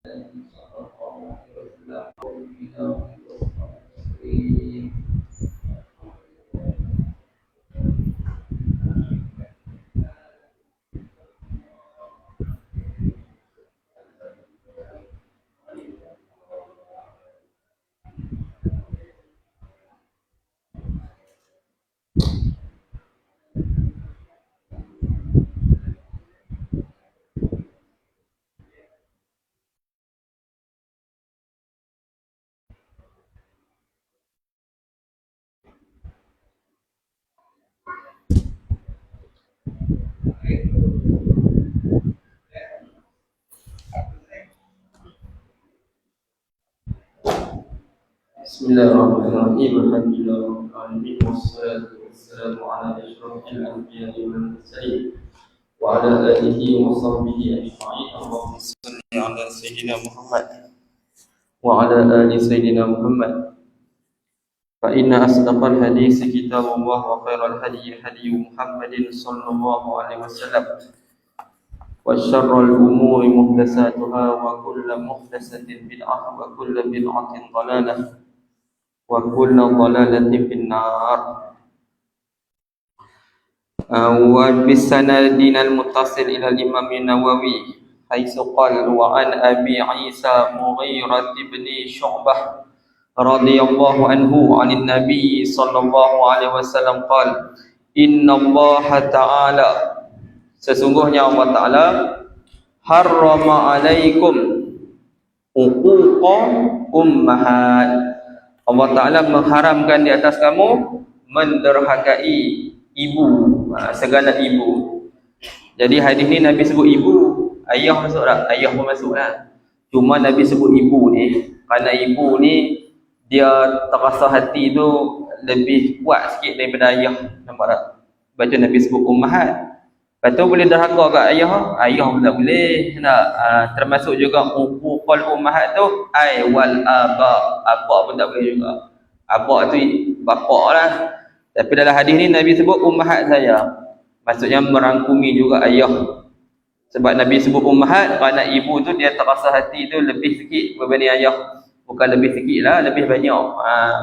Bismillahirrahmanirrahim. Alhamdulillahirabbil alamin wassalatu wassalamu ala asyrafil anbiya'i wal mursalin wa ala alihi wa sahbihi ajma'in. Allahumma shalli ala sayyidina Muhammad wa ala ali sayyidina Muhammad. Fa inna asdaqal hadits kitabullah wa khairal hadyi hadyu Muhammadin sallallahu alaihi wasallam. Wa syarrul umuri muhdatsatuha wa kullu muhdatsatin bid'ah wa kullu bid'atin dhalalah wa kullu dhalalatin finnar. Wa bisanadina al-muttasil ila al-Imam An-Nawawi haitsu qala wa an Abi Isa Mughirah bin Syu'bah radhiyallahu anhu 'anil Nabi sallallahu alaihi wasallam qala inna Allah ta'ala, sesungguhnya Allah Ta'ala harrama alaikum uquqa ummahat, Allah Ta'ala mengharamkan di atas kamu menderhakai ibu, segala ibu. Jadi hadis ni Nabi sebut ibu, ayah masuk tak? Ayah pun masuk lah. Cuma Nabi sebut ibu ni kerana ibu ni dia terasa hati tu lebih kuat sikit daripada ayah. Nampak tak? Baca Nabi sebut ummahat. Lepas tu boleh derhaka kat ayah, ayah pun tak boleh. Termasuk juga uququl ummahat tu ai wal aba, aba pun tak boleh juga. Aba tu bapak lah. Tapi dalam hadis ni Nabi sebut ummahat saya, maksudnya merangkumi juga ayah. Sebab Nabi sebut ummahat kerana ibu tu dia terasa hati tu lebih sikit berbanding ayah. Bukan lebih sikit lah, lebih banyak.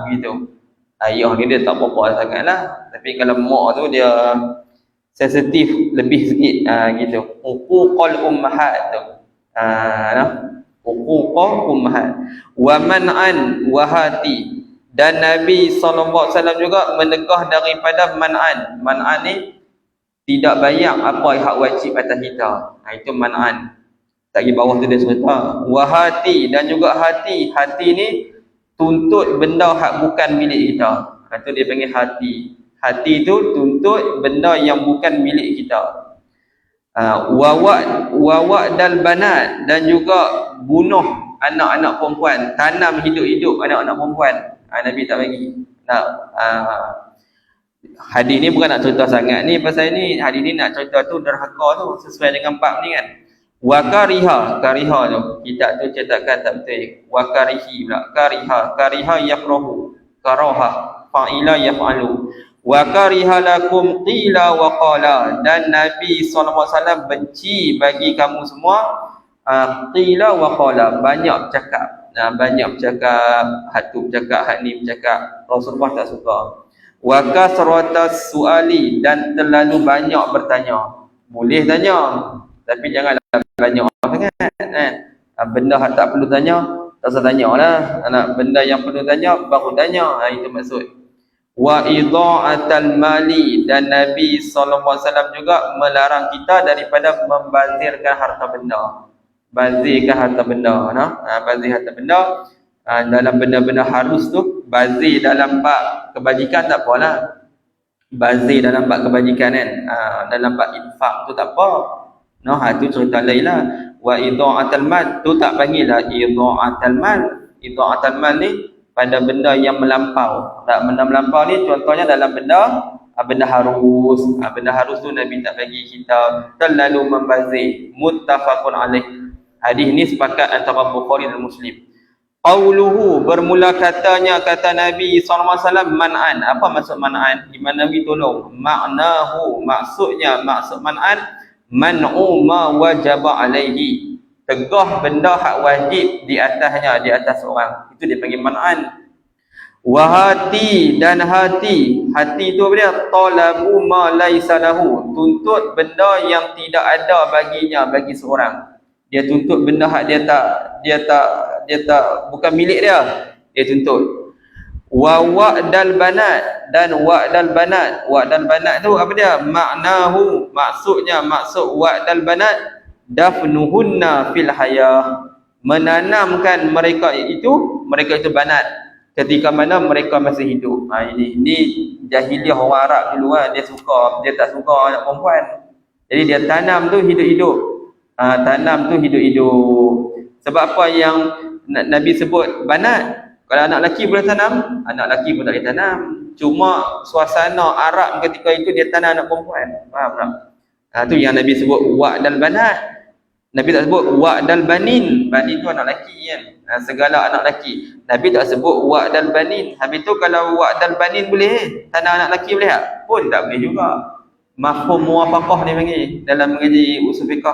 Begitu. Ayah ni dia tak apa-apa sangat lah. Tapi kalau mak tu dia sensitif lebih sikit, gitu. Uququl ummahat tu. Uququl ummahat. Wa man'an wahati. Dan Nabi SAW juga menegah daripada man'an. Man'an ni tidak bayar apa hak wajib atas kita. Itu man'an. Tak di bawah tu dia cerita. Wahati, dan juga hati. Hati ni tuntut benda hak bukan milik kita. Itu dia panggil hati. Hati tu tuntut benda yang bukan milik kita. Wawak dan banat, dan juga bunuh anak-anak perempuan, tanam hidup-hidup anak-anak perempuan. Nabi tak bagi. Hadis ni bukan nak cerita sangat ni pasal ni. Hadis ni nak cerita tu derhaka tu sesuai dengan bab ni kan. Wakariha, kariha tu kitab tu cetakan tak betul. Wakarihi pula, kariha yafrahu, karaha fa'ila yaf'alu. Wa kariha lakum qila wa qala, dan Nabi SAW benci bagi kamu semua qila wa qala, banyak cakap. Banyak bercakap, hak tu bercakap, hak ni bercakap. Rasulullah tak suka. Wa kasratas suali, dan terlalu banyak bertanya. Boleh tanya, tapi janganlah banyak sangat. Benda hak tak perlu tanya, tak usah tanyalah. Benda yang perlu tanya baru tanya. Itu maksud. Wa idha'atal mali, dan Nabi SAW juga melarang kita daripada membazirkan harta benda. Bazirkan harta benda, bazir harta benda dalam benda-benda harus tu. Bazir dalam bab kebajikan tak apalah. Bazir dalam bab kebajikan kan, dalam bab infak tu tak apa. Itu cerita lain lah. Wa idha'atal mal tu tak panggil lah idha'atal mal. Idha'atal mal ni pada benda yang melampau. Benda melampau ni contohnya dalam benda harus. Benda harus tu Nabi tak bagi kita terlalu membazir. Muttafaqun alaih. Hadis ni sepakat antara Bukhari dan Muslim. Qauluhu, bermula katanya kata Nabi SAW, man'an. Apa maksud man'an? Imam Nabi tolong. Maknahu, maksud man'an man'u ma wajaba alaihi. tegah benda hak wajib di atasnya, di atas orang. Itu dia panggil man'an. Wahati dan hati tu apa dia? Talabu ma laisa lahu, tuntut benda yang tidak ada baginya, bagi seorang. Dia tuntut benda hak dia tak bukan milik dia tuntut. Wa wa'dal banat dan wa'dal banat tu apa dia? Maknahu, maksud wa'dal banat dafnuhunna fil hayah, menanamkan mereka itu banat ketika mana mereka masih hidup. Ini jahiliah orang Arab dulu kan, dia tak suka anak perempuan. Jadi dia tanam tu hidup-hidup. Sebab apa yang Nabi sebut banat? Kalau anak lelaki boleh tanam, anak lelaki pun tak boleh tanam. Cuma suasana Arab ketika itu dia tanam anak perempuan. Faham tak? Tu yang Nabi sebut wa'dal banat. Nabi tak sebut wa'dal banin. Banin tu anak lelaki kan. Segala anak lelaki. Nabi tak sebut wa'dal banin. Habis tu kalau wa'dal banin boleh, tanam anak lelaki boleh tak? Pun tak boleh juga. Mafhum muwafaqah dia panggil dalam mengaji usul fiqh.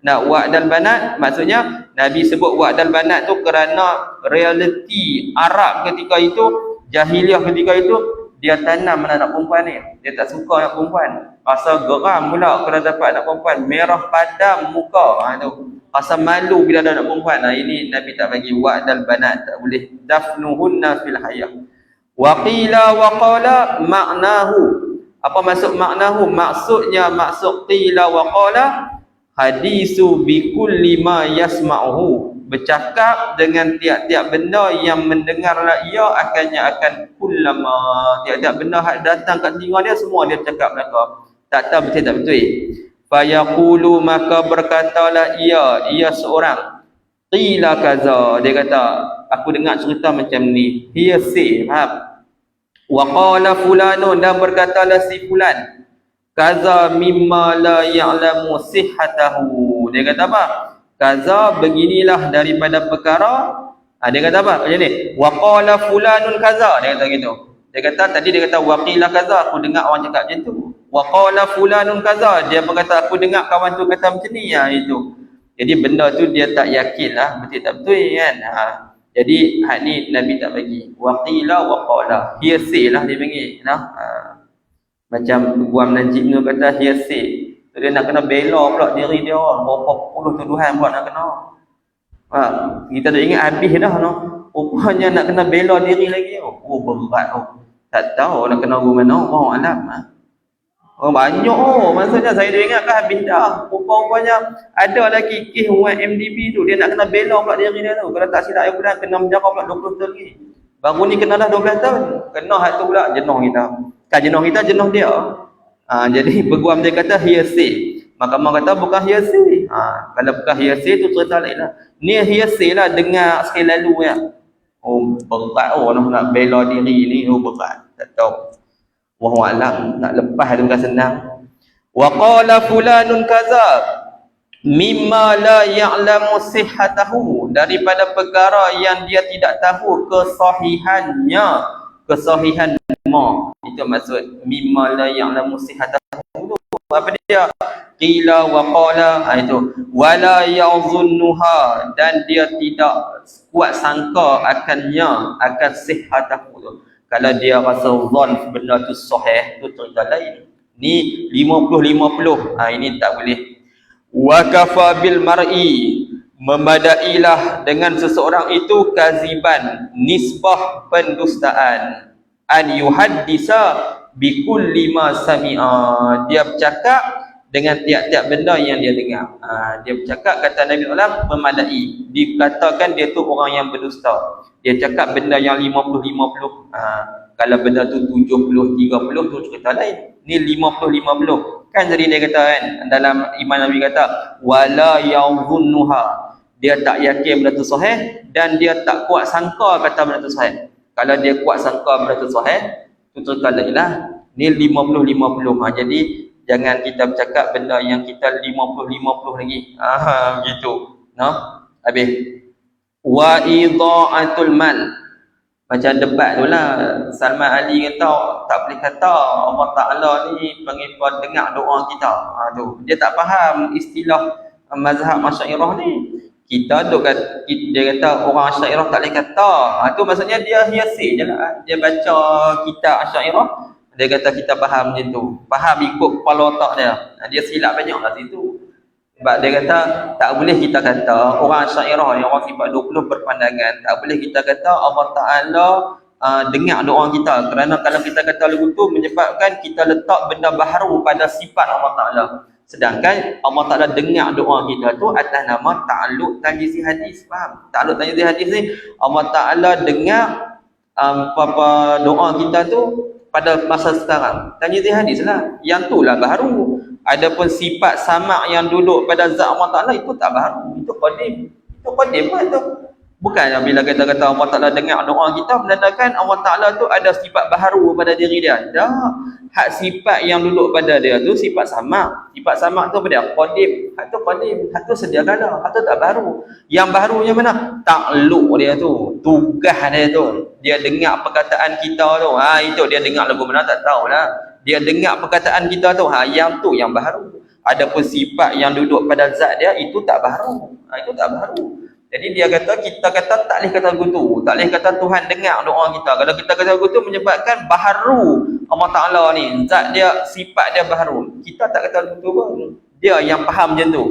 Wa'dal banat maksudnya Nabi sebut wa'dal banat tu kerana realiti Arab ketika itu, jahiliah ketika itu, dia tanam anak perempuan ni. Dia tak suka anak perempuan. Rasa geram pula kalau dapat anak perempuan, merah padam muka. Tu. Rasa malu bila ada anak perempuan. Ini Nabi tak bagi wa'dal banat, tak boleh. Dafnuhunna fil hayah. Wa qila wa qala maknahu. Apa maksud maknahu? Maksud qila wa qala hadisu bi kulli ma yasma'uhu, bercakap dengan tiap-tiap benda yang mendengarlah ia akan kullama, tiap-tiap benda hak datang kat telinga dia semua dia cakap belaka. Tak tahu betul tak betul. Fa yaqulu, maka berkatalah ia seorang, qila kaza, dia kata aku dengar cerita macam ni, hearsay, faham? Wa qala fulanun, dan berkatalah si fulan kaza mimma la ya'lamu sihhatahu. Dia kata apa? Kaza beginilah daripada perkara. Dia kata apa? Macam ni. Wa qala fulanun kaza. Dia kata gitu. Dia kata tadi dia kata wa qila kaza, aku dengar orang cakap macam tu. Wa qala fulanun kaza, dia berkata aku dengar kawan tu kata macam ni itu. Jadi benda tu dia tak yakinlah betul tak betul kan. Jadi hak ni Nabi tak bagi. Wa qila wa qala. Hearsay lah dia panggil. Macam Guam Najib tu kata hearsay. So, dia nak kena bela pula diri dia. Berapa puluh tuduhan pula nak kena. Kita dah ingat habis dah. Rupanya nak kena bela diri lagi. Berat. Tak tahu nak kena rumah mana. Allah alam. Banyak. Maksudnya saya dah ingat kan habis dah. Rupanya ada lagi kes MDB tu. Dia nak kena bela pula diri dia tu. Kalau tak silap bulan kena menjara pula 20 tahun lagi. Baru ni kena dah 12 tahun. Kena hak tu pula jenuh kita. Kan jenuh kita, jenuh dia. Jadi peguam dia kata hearsay. Mahkamah kata bukan hearsay. Kalau bukan hearsay tu cerita lain lah. Ni hearsay lah, dengar sekali lalu ya. Berat nak bela diri ni. Berat. Tak tahu. Wallahualam, nak lepas tu bukan senang. Wa qala fulanun kaza mimma la ya'lamu sihhatahu, daripada perkara yang dia tidak tahu kesahihannya. Kesahihan itu maksud mimma la ya'lamu sihhatahu. Apa dia? Qila wa qala, itu wala ya'zunnuha, dan dia tidak kuat sangka akannya, akan sihhatahu tu. Kalau dia rasa zon benda tu sahih, tu cerita lain. Ni 50-50. Ini tak boleh. Wa kafa bil mar'i, memadailah dengan seseorang itu kaziban, nisbah pendustaan, an yuhaddisa bi kulli ma sami'a, dia bercakap dengan tiap-tiap benda yang dia dengar. Dia bercakap, kata Nabi Allah, memadai, dikatakan dia tu orang yang berdusta. Dia cakap benda yang 50-50. Kalau benda tu 70-30 tu cerita lain. Ni 50-50. Kan jadi dia kata kan, dalam iman Nabi kata wala ya'zunnuha, dia tak yakin benda tu sahih, dan dia tak kuat sangka kata benda tu sahih. Kalau dia kuat sangka benda tu sahih, tu cerita lain lah. Ni 50-50. Jadi jangan kita bercakap benda yang kita 50-50 lagi. Begitu. Habis. Wa idha'atul mal. Macam debat tu lah. Salman Ali kata tak boleh kata Allah Ta'ala ni panggil dengar doa kita. Tu. Dia tak faham istilah mazhab Asy'ariyah ni. Kita duk kata, dia kata orang Asy'ariyah tak boleh kata. Tu maksudnya dia hiasi je lah. Dia baca kitab Asy'ariyah, dia kata kita faham macam tu. Faham ikut kepala otak dia. Dia silap banyak lah situ. Sebab dia kata tak boleh kita kata orang Asy'ariyah yang orang sifat 20 berpandangan, tak boleh kita kata Allah Taala dengar doa kita, kerana kalau kita kata lagu tu menyebabkan kita letak benda baharu pada sifat Allah Taala. Sedangkan Allah Taala dengar doa kita tu atas nama ta'alluq tanjizi hadis. Faham? Ta'alluq tanjizi hadis ni Allah Taala dengar apa doa kita tu pada masa sekarang. Tanjizi hadis lah. Yang tu lah baharu. Adapun sifat sama' yang duduk pada zat Allah Taala itu tak baharu. Itu qadim. Itu qadim lah tu. Bukannya bila kita kata Allah Ta'ala dengar doa kita, menandakan Allah Ta'ala tu ada sifat baharu pada diri dia. Tak. Hak sifat yang duduk pada dia tu sifat sama. Sifat sama tu apa dia? Qadim. Hak tu qadim. Hak tu sedia kala. Hak tu tak baru. Yang barunya mana? Ta'alluq dia tu. Tugas dia tu. Dia dengar perkataan kita tu. Itu dia dengar lagu mana tak tahulah. Dia dengar perkataan kita tu. Yang tu yang baru. Adapun sifat yang duduk pada zat dia, itu tak baru. Itu tak baru. Jadi dia kata, kita kata tak boleh kata lagu tu. Tak boleh kata Tuhan dengar doa kita. Kalau kita kata lagu tu menyebabkan baharu Allah Ta'ala ni. Zat dia, sifat dia baharu. Kita tak kata lagu tu pun. Dia yang faham macam tu.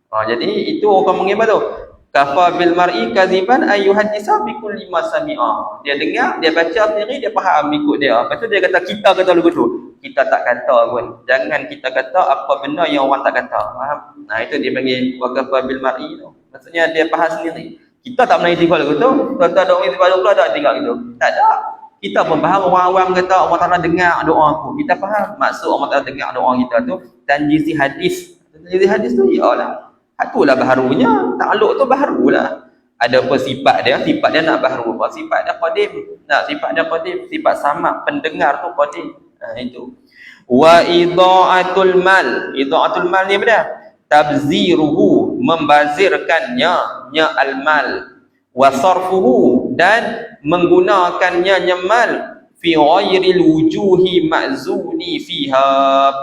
Jadi itu orang mengibat tu. Kafa bil mar'i kaziban ayyuhadisa bikulli ma sami'a. Dia dengar, dia baca sendiri, dia faham ikut dia. Lepas tu dia kata, kita kata lagu tu. Kita tak kata pun. Jangan kita kata apa benda yang orang tak kata. Faham? Itu dia panggil wa kafa bil mar'i tu. Maksudnya dia faham sendiri. Kita tak pernah istighfar lagu tu. Tuan-tuan ada orang istighfar lagu tu ada tinggal gitu. Tak ada. Kita pun faham orang awam kata Allah Ta'ala dengar doa aku. Kita faham maksud Allah Ta'ala dengar doa kita tu. Tanjizi hadis. Tanjizi hadis tu ialah. Itulah baharunya. Ta'alluq tu baharulah. Ada apa sifat dia nak baharu. Sifat dia qadim. Sifat dia qadim. Sifat sama. Pendengar tu qadim. Itu. Wa idha'atul mal. Idha'atul mal ni apa dia? Tabziruhu, membazirkannya nya al-mal, wa sarfuhu, dan menggunakannya nyamal fi ghairil wujuhi ma'zuni fiha,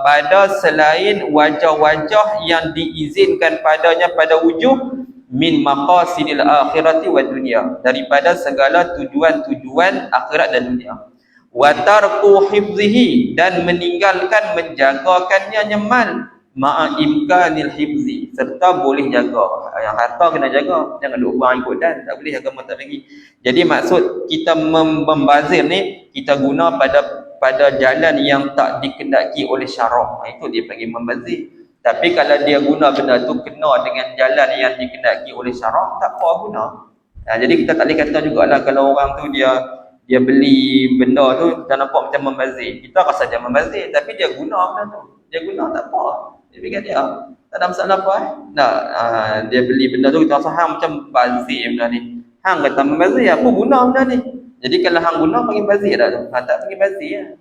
pada selain wajah-wajah yang diizinkan padanya pada wujuh, min maqasidil akhirati wa dunia, daripada segala tujuan-tujuan akhirat dan dunia. Wa tarku hifzihi, dan meninggalkan menjagakannya nyamal, ma'a imkanil hifzi, serta boleh jaga. Yang harta kena jaga, jangan duk buang ikut dan tak boleh, agama tak bagi. Jadi maksud kita membazir ni, kita guna pada jalan yang tak dikendaki oleh syarak. Itu dia panggil membazir. Tapi kalau dia guna benda tu kena dengan jalan yang dikendaki oleh syarak, tak apa guna. Jadi kita tak boleh kata jugalah kalau orang tu dia beli benda tu, kita nampak macam membazir. Kita rasa dia membazir, tapi dia guna benda tu. Dia guna tak apa. Dia fikir dia tak ada masalah apa dia beli benda tu, kita rasa hang macam bazir benda ni. Hang kata membazir, aku guna benda ni. Jadi kalau hang guna panggil bazir dah tu. Tak panggil bazir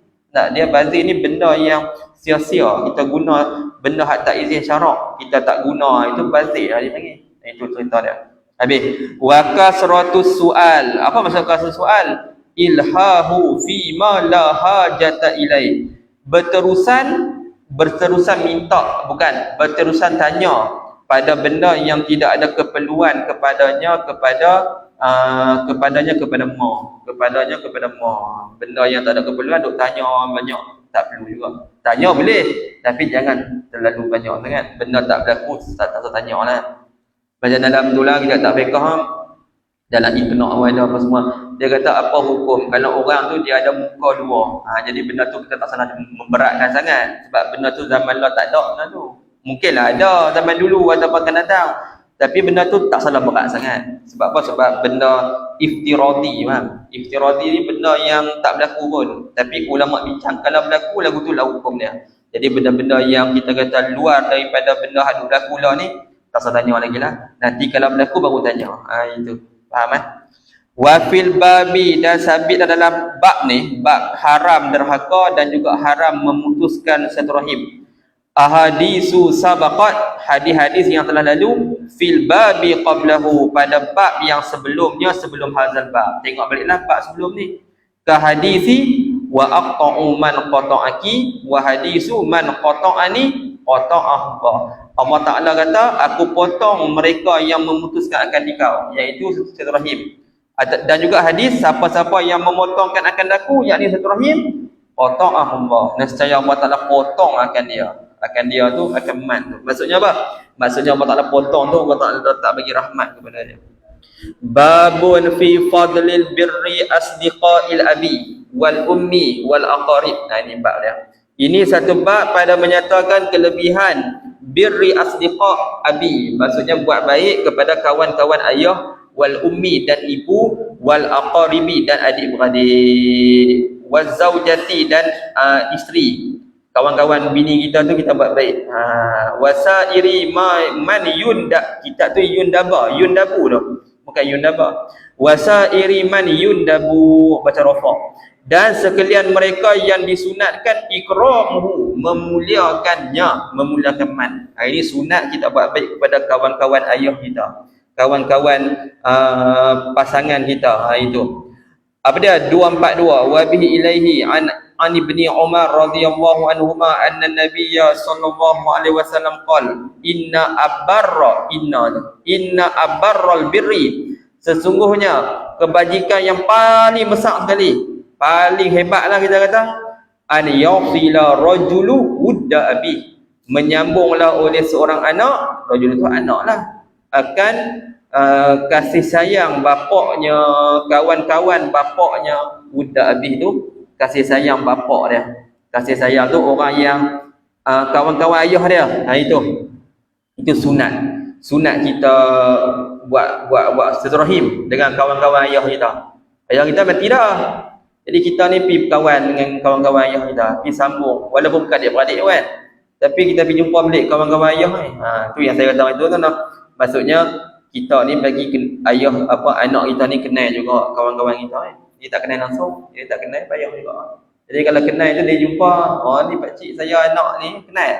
dia bazir ni benda yang sia-sia. Kita guna benda hak tak izin syarak, kita tak guna, itu bazir dia panggil. Itu cerita dia. Habis. Wa kasratus su'al. Apa maksud kasratus su'al? Ilhahu fi ma la hajata ilai. Berterusan minta, bukan berterusan tanya pada benda yang tidak ada keperluan kepadanya kepada benda yang tak ada keperluan duk tanya banyak, tak perlu juga. Tanya boleh, tapi jangan terlalu banyak sangat. Benda tak berlaku tak tanya lah. Macam dalam tu lah kita tak fiqh, dalam Iqna' ada apa semua, dia kata apa hukum kalau orang tu dia ada muka dua. Jadi benda tu kita tak salah memberatkan sangat, sebab benda tu zaman lah tak ada benda tu. Mungkinlah ada zaman dulu ataupun akan datang, tapi benda tu tak salah berat sangat. Sebab apa? Sebab benda iftiradi. Iftiradi ni benda yang tak berlaku pun, tapi ulama bincang kalau berlaku lagu tu lah hukum dia. Jadi benda-benda yang kita kata luar daripada benda yang berlaku lah ni, tak salah tanya lagi lah. Nanti kalau berlaku baru tanya. Itu. Faham Wa fil babi, dan sabit dalam bab ni, bab haram derhaka dan juga haram memutuskan silaturahim. Ahadisu sabaqat, hadis-hadis yang telah lalu, fil babi qablahu, pada bab yang sebelumnya, sebelum hazal bab. Tengok baliklah bab sebelum ni. Ka hadisi wa aqta'u man qata'aki wa hadisu man qata'ani Qata'a Allah. Allah Ta'ala kata, aku potong mereka yang memutuskan akan dikau, iaitu silaturahim. Dan juga hadis, siapa-siapa yang memotongkan akan aku, yakni silaturahim, qata'a Allah. Nescaya Allah Ta'ala potong akan dia. Akan dia tu akan man tu. Maksudnya apa? Maksudnya Allah Ta'ala potong tu, Allah Ta'ala tak bagi rahmat kepada dia. Babun fi fadlil birri asdiqail abi wal ummi wal aqarib. Nah, ini bab dia. Ini satu bab pada menyatakan kelebihan birri asdiqa abi, maksudnya buat baik kepada kawan-kawan ayah, wal ummi dan ibu, wal aqaribi dan adik-beradik, wal zaujati dan isteri. Kawan-kawan bini kita tu kita buat baik. Wasairi man yunda, kita tu yundabu tu. Bukan yundaba. Wasairi man yundabu, baca rafa. Dan sekalian mereka yang disunatkan ikramuhu, memuliakan man. Ini sunat kita buat baik kepada kawan-kawan ayah kita, kawan-kawan pasangan kita. Itu apa dia? 242. Wa bihi ilaihi an ibni Umar radhiyallahu anhuma anna nabiyya sallallahu alaihi wasallam qala inna abarral birri, sesungguhnya kebajikan yang paling besar sekali, paling hebatlah kita kata, an yafila rajulu wudda abi, menyambunglah oleh seorang anak, rajul itu anaklah, akan kasih sayang bapaknya, kawan-kawan bapaknya. Wudda abi tu kasih sayang bapak dia. Kasih sayang tu orang yang kawan-kawan ayah dia. Itu sunat. Sunat kita buat silaturahim dengan kawan-kawan ayah kita. Ayah kita mati dah. Jadi kita ni pergi berkawan dengan kawan-kawan ayah kita, pergi sambung walaupun bukan adik-beradik kan. Tapi kita pergi jumpa balik kawan-kawan ayah ni. Tu yang saya kata itu tu. Maksudnya kita ni bagi ayah anak kita ni kenal juga kawan-kawan kita kan. Dia tak kenal langsung, dia tak kenal payah juga. Jadi kalau kenal tu dia jumpa, oh ni pak cik saya anak ni kenal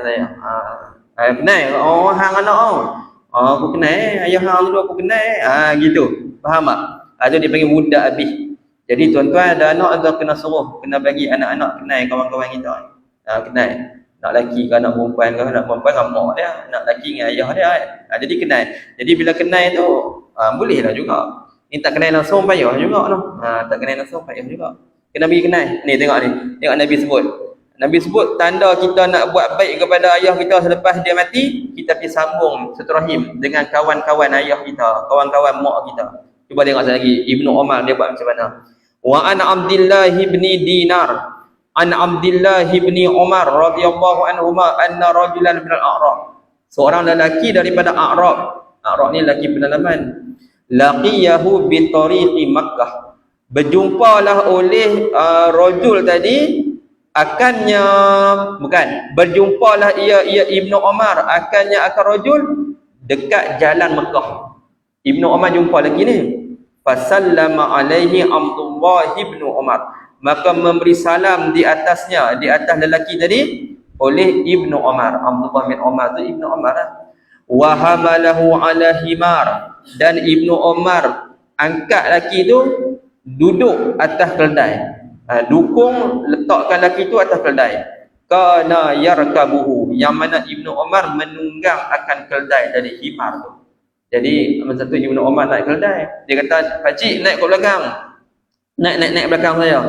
saya. Kenal. Oh hang anak aku kenal, ayah hang dulu aku kenal. Gitu. Faham tak? Itu dia panggil budak habis. Jadi tuan-tuan ada anak ada kena suruh, kena bagi anak-anak kenal kawan-kawan kita. Kenal. Nak lelaki ke anak perempuan ke, anak perempuan dengan mak dia, nak lelaki dengan ayah dia kan. Jadi kenal. Jadi bila kenal tu bolehlah juga. Ni tak kenal langsung payah juga tu. Tak kenal langsung payah juga. Kena bagi kenal. Ni tengok ni. Tengok Nabi sebut. Nabi sebut tanda kita nak buat baik kepada ayah kita selepas dia mati, kita pergi sambung silaturahim dengan kawan-kawan ayah kita, kawan-kawan mak kita. Cuba tengok lagi Ibnu Umar dia buat macam mana. Wa an Abdullah bin Dinar an Abdullah bin Umar radhiyallahu anhuma anna rajulan min al-A'rab. Seorang lelaki daripada A'rab. A'rab ni lelaki pedalaman. Laqiyahu bi tariqi Makkah, berjumpalah oleh rajul tadi, akannya berjumpalah ia Ibnu Umar akan rajul dekat jalan Mekah. Ibnu Umar jumpa lagi ni, fasallama alaihi Abdullah bin Umar, maka memberi salam di atasnya, di atas lelaki tadi oleh Ibnu Umar. Abdullah bin Umar tu Ibnu Umar. Wa hamalahu ala himar, dan Ibnu Umar angkat laki tu duduk atas keldai. Dukung letakkan laki tu atas keldai. Kana yarkabuhu, yang mana Ibnu Umar menunggang akan keldai dari himar tu. Jadi masa tu Ibnu Umar naik keldai, dia kata, "Pak cik naik ke belakang." Naik belakang saya.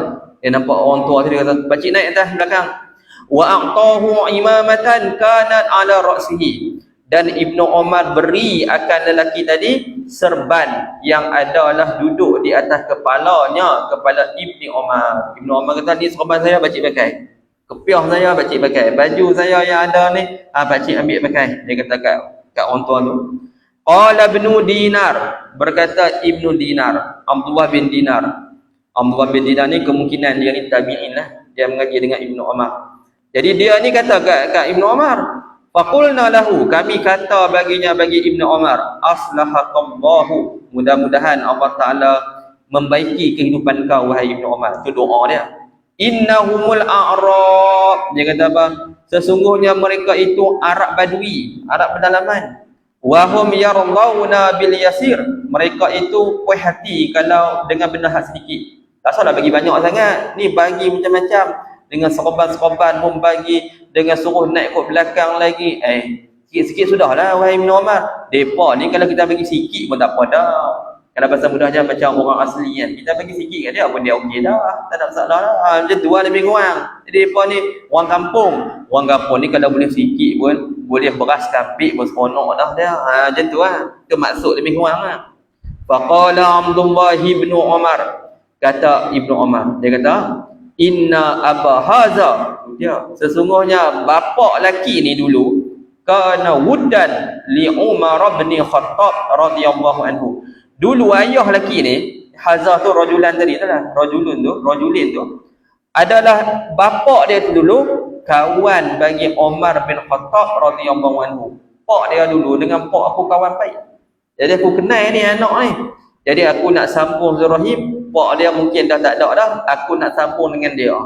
Dia nampak orang tua tu, dia kata, "Pak cik naik atas belakang." Wa aqtahu imamatan kanat ala ra'sihi, dan Ibnu Umar beri akan lelaki tadi serban yang adalah duduk di atas kepalanya, kepala Ibnu Umar. Ibnu Umar kata, ni serban saya pakcik pakai, kepiah saya pakcik pakai, baju saya yang ada ni pakcik ambil pakai. Dia kata kat orang tua tu. Qala Ibnu Dinar, berkata Ibnu Dinar, Abdullah bin Dinar. Abdullah bin Dinar ni kemungkinan dia ni tabi'in lah, dia mengaji dengan Ibnu Umar. Jadi dia ni kata kat Ibnu Umar, faqulna lahu, kami kata baginya, bagi Ibnu Umar, aslahakallahu, mudah-mudahan Allah Ta'ala membaiki kehidupan kau wahai Ibnu Umar. Itu doa dia. Innahumul a'rab, dia kata apa? Sesungguhnya mereka itu Arab Badui, Arab pedalaman. Wahum yarallawna bil yasir, mereka itu puas hati kalau dengan benda hak sedikit. Tak salah bagi banyak sangat, ni bagi macam-macam. dengan serban-serban pun bagi, dengan suruh naik kot belakang lagi. Sikit-sikit sudahlah wahai Ibn Umar. Depa ni kalau kita bagi sikit pun tak apa dah. Kalau bahasa mudahnya macam orang asli kan, kita bagi sikit kat dia pun dia okey dah, tak ada masalah dah. Macam tu lah lebih kurang. Jadi depa ni orang kampung. Orang kampung ni kalau boleh sikit pun boleh beras kapik pun seronok dah dia. Macam tu lah. Itu maksud lebih kurang lah. Faqala Abdullah ibn Umar, kata Ibnu Umar, dia kata inna aba haza, dia sesungguhnya bapa laki ni dulu kana wuddan li Umar bin Khattab radhiyallahu anhu. Dulu ayah laki ni, haza tu rajulan tadi tu lah, rajulin tu adalah bapa dia tu dulu kawan bagi Umar bin Khattab radhiyallahu anhu. Pak dia dulu dengan pak aku kawan baik. Jadi aku kenal ni anak ni. Jadi aku nak sambung Zurahim, pak dia mungkin dah tak ada dah, aku nak sambung dengan dia.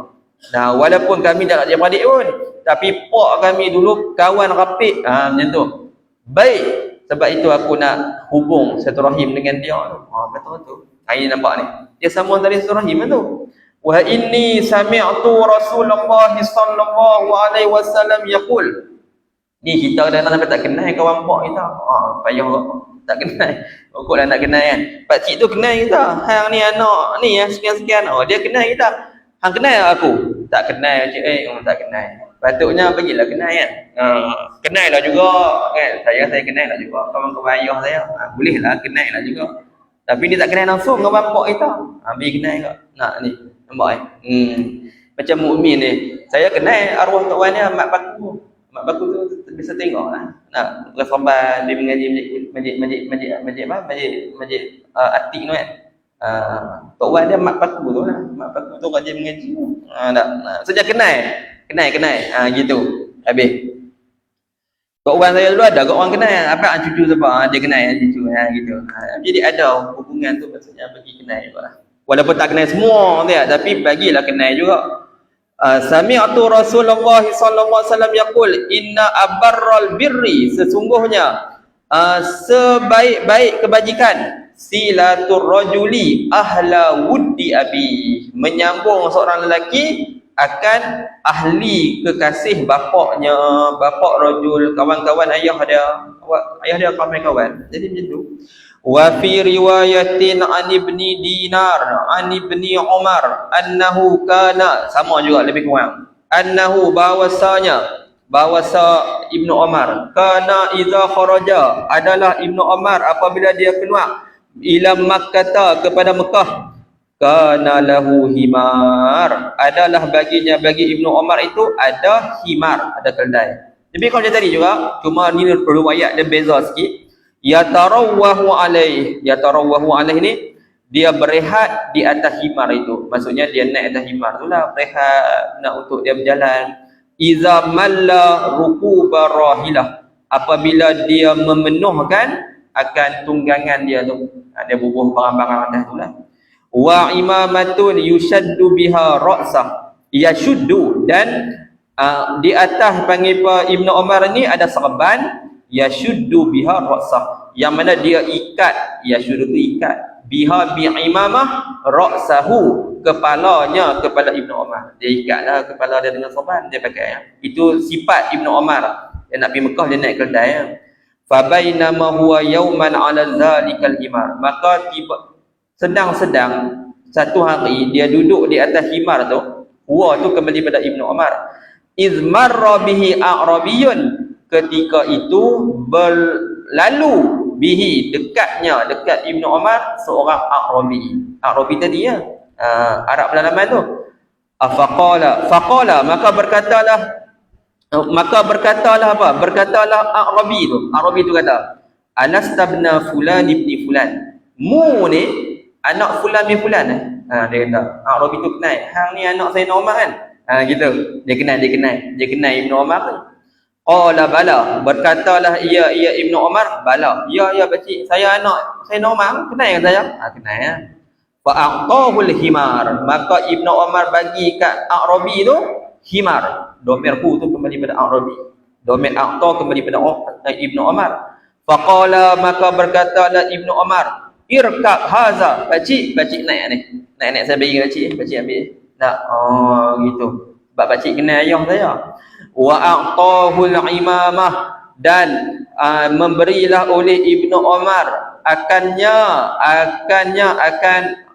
Nah, walaupun kami tak ada adik pun, tapi pak kami dulu kawan rapik, macam tu. Baik, sebab itu aku nak hubung silaturahim dengan dia tu. Betul tu. Ini nampak ni. Dia sambung tadi silaturahim tu. Wa inni sami'tu Rasulullah sallallahu alaihi wasallam yaqul. Ni kita kadang-kadang tak kenal kawan pak kita. Payah tak kenal. Pokoklah nak kenal kan. Pak cik tu kenal kita. Hang ni anak ni yang sekian-sekian. Dia kenal kita. Hang kenal aku? Tak kenal cik. Tak kenal. Patutnya bagilah kenal kan. Kenal lah juga kan. Saya kenal lah juga kawan-kawan ayah saya. Boleh lah kenal lah juga. Tapi dia tak kenal langsung dengan bapak kita. Ambil kenal juga. Nak ni. Nampak macam mukmin ni. Saya kenal arwah tok wan ni mak baku. Mak baku tu bisa tengok lah. Nak bersambar dia mengaji masjid Atik tu kan. Tok wan dia mak baku tu lah. Mak baku tu rajin mengaji. Sejak kenal. Gitu. Habis. Tok wan saya dulu ada kok orang kenal. Apa cucu siapa? Dia kenal cucu gitu. Jadi ada hubungan tu maksudnya bagi kenal juga. Walaupun tak kenal semua dia, tapi bagilah kenal juga. Sami'tu Rasulullah sallallahu alaihi wasallam yaqul inna abarral birri, sesungguhnya sebaik-baik kebajikan silatur rajuli ahla wuddi abi, menyambung seorang lelaki akan ahli kekasih bapaknya, bapak rajul, kawan-kawan ayah dia kawan-kawan. Jadi macam tu. Wa fi riwayatin an ibni Dinar an ibni Umar annahu kana, sama juga lebih kurang, annahu bahwasa Ibnu Umar kana idza kharaja, adalah Ibnu Umar apabila dia keluar ila Makkah, kepada Mekah, kana lahu himar, adalah bagi Ibnu Umar itu ada himar, ada keldai. Tapi kalau tadi juga, cuma ni riwayat dia beza sikit. Yatarawwahu alaih ni dia berehat di atas himar itu. Maksudnya dia naik atas himar itulah, berehat nak untuk dia berjalan. Iza malla rukuba rahilah, apabila dia memenuhkan akan tunggangan dia tu, dia bubuh barang-barang atas itulah. Wa imamatun yushaddu biha ra'sah, yashuddu, dan di atas panggil Ibnu Umar ni ada serban, yashuddu biha ra'sah, yang mana dia ikat, yashuddu tu ikat, biha bi'imamah ra'sahu, kepala Ibnu Umar. Dia ikatlah kepala dia dengan serban, dia pakai. Itu sifat Ibnu Umar. Dia nak pergi Mekah, dia naik keldai. Fa bainama huwa yawman 'ala zalikal himar, maka tiba sedang-sedang satu hari dia duduk di atas himar tu. Huwa tu kembali pada Ibnu Umar. Iz marra bihi a'rabiyun, ketika itu berlalu bihi, dekat Ibnu Umar seorang A'rabi. A'rabi tadi ya, Arab pedalaman tu. Faqala, maka berkatalah A'rabi tu kata, anastabna fulan ibni fulan, mu ni anak fulan bin fulan. Dia kata, A'rabi tu kenal, hang ni anak Sayyidina Umar kan. Gitu. Dia kenal Ibnu Umar ni. Qala bala, berkatalah ia Ibnu Umar, bala, ya pakcik, saya anak Sayyidina Umar, kenal kan saya? Kenal ya. Fa a'tahul himar, maka Ibnu Umar bagi kat A'rabi tu himar. Domir hu tu kembali pada A'rabi, domir a'ta kembali pada Ibnu Umar. Faqala, maka berkatalah Ibnu Umar, irkab haza, pakcik naik ni. Naik saya bagi pakcik ambil. Tak, gitu. Sebab pakcik kenal ayah saya. Wa a'tahul imamah, dan memberilah oleh Ibnu Umar akan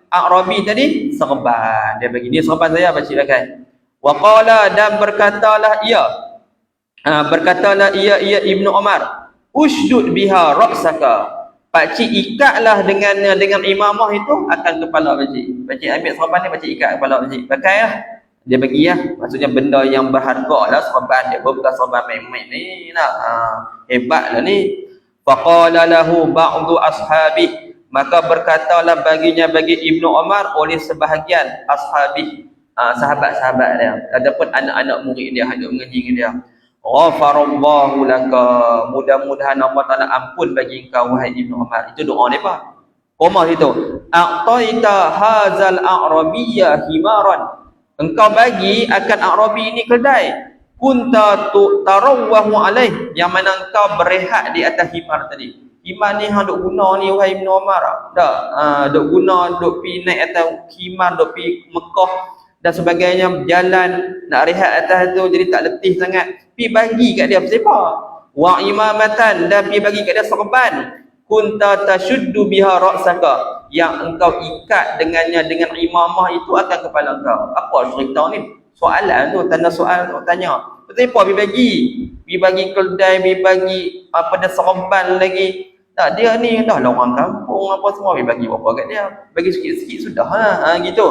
Arabi tadi serban. Dia bagi dia serban saya pakcik pakai. Wa qala, dan berkatalah ia Ibnu Umar, usdud biha ra'saka. Pakcik ikatlah dengan imamah itu akan kepala pakcik. Pakcik ambil serban ni, pakcik ikat kepala pakcik. Pakailah. Dia bagi maksudnya benda yang berharga lah serban dia, bukan serban main-main ni nak. Hebatlah ni. Faqala lahu ba'du ashabi, maka berkatalah bagi Ibnu Umar oleh sebahagian ashabi, sahabat-sahabat dia ataupun anak-anak murid dia, hadut mengaji dengan dia, ghafarallahu laka, mudah-mudahan Allah Taala ampun bagi engkau wahai Ibnu Umar. Itu doa depa. Koma situ, a'taita hazal a'rabiyya himaran, engkau bagi akan Arabi ini kedai, kunta tarawwahu alaih, yang mana engkau berehat di atas himar tadi. Himar ni hang duk guna ni wahai Ibnu Umar dak? Duk guna, duk pi naik atas himar, duk pi Mekah dan sebagainya, berjalan nak rehat atas tu jadi tak letih sangat, pi bagi kat dia siapa? Wa imamatan, dan pi bagi kat dia serban, kunta tashuddu biha ra'saka, yang engkau ikat dengannya, dengan imamah itu akan kepala engkau. Apa cerita ni? Soalan tu, tanda soal tu tanya. Siapa pi bagi keldai, pi bagi apa dah serban lagi. Tak, dia ni dah lah orang kampung apa semua, pi bagi apa kat dia? Bagi sikit-sikit sudah gitu.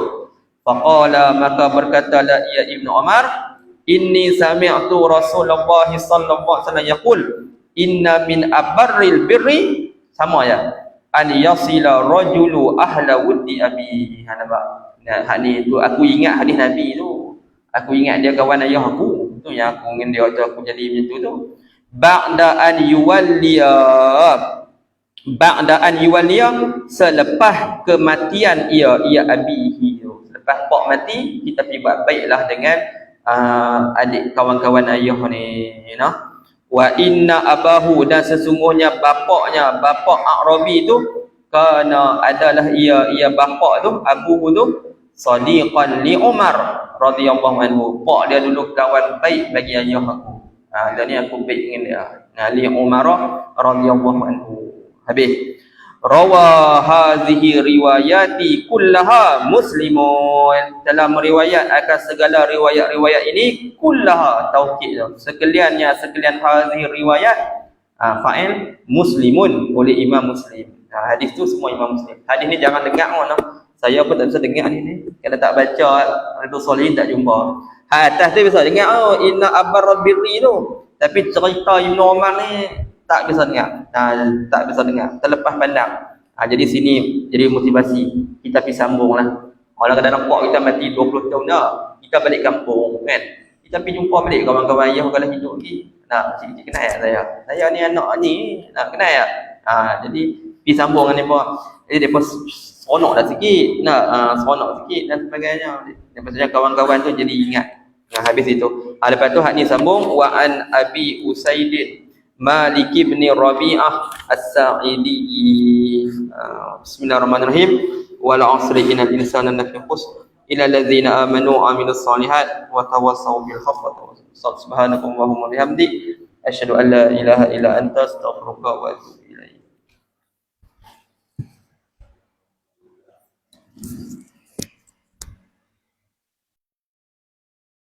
Faqala, maka berkatalah ia Ibnu Umar, inni sami'tu Rasulullah sallallahu alaihi wasallam yaqul, inna min abarril birri, sama ya, an yasila rajulu ahla wuddi abi. Nampak? Nah, hadis tu aku ingat hadis Nabi tu. Aku ingat dia kawan ayah aku. Tu yang aku dengan dia waktu aku jadi macam tu. Ba'da an yuwalliya, selepas kematian ia abihi. Selepas pak mati, kita pergi buat baiklah dengan adik kawan-kawan ayah ni, Wa inna abahu, dan sesungguhnya bapak Arabi tu, kana adalah ia bapak tu, abuhu tu, sadiqan li Umar radhiyallahu anhu. Pak dia dulu kawan baik bagi ayah aku. Dan ni aku baik dengan dia. Li Umar radhiyallahu anhu. Habis. Rawa hadhihi riwayati kullaha muslimun, dalam riwayat akan segala riwayat-riwayat ini, kullaha taukid, sekalian hadhihi riwayat, fa'il muslimun, oleh Imam Muslim. Hadis tu semua Imam Muslim. Hadis ni jangan dengar mana. Saya pun tak bisa dengar hadis ni. Kalau tak baca Riyadhus Shalihin tak jumpa. Atas tu bisa dengar inna abarral birri tu. Tapi cerita Ibnu Umar ni tak bisa dengar. Terlepas pandang. Jadi sini jadi motivasi kita pergi sambung lah. Kalau kadang-kadang pak kita mati 20 tahun dah, kita balik kampung kan, kita pergi jumpa balik kawan-kawan ayah kalau hidup lagi. Cik-cik kenal ya saya ni anak ni kenal ya. Jadi pergi sambung dengan mereka. Jadi mereka seronok dah sikit, seronok sikit dan sebagainya. Dan maksudnya kawan-kawan tu jadi ingat. Habis itu. Lepas tu hak ni sambung, wa an Abi Usaidin Malik bin Rabi'ah As-Sa'idi. Bismillahirrahmanirrahim. Wal 'asri innal insana lafi khusr illa alladzina amanu wa 'amilus solihat wa tawassaw bil haqqi wa tawassaw. Subhanakallahumma wa bihamdik asyhadu an la ilaha illa anta astaghfiruka wa atubu ilaik.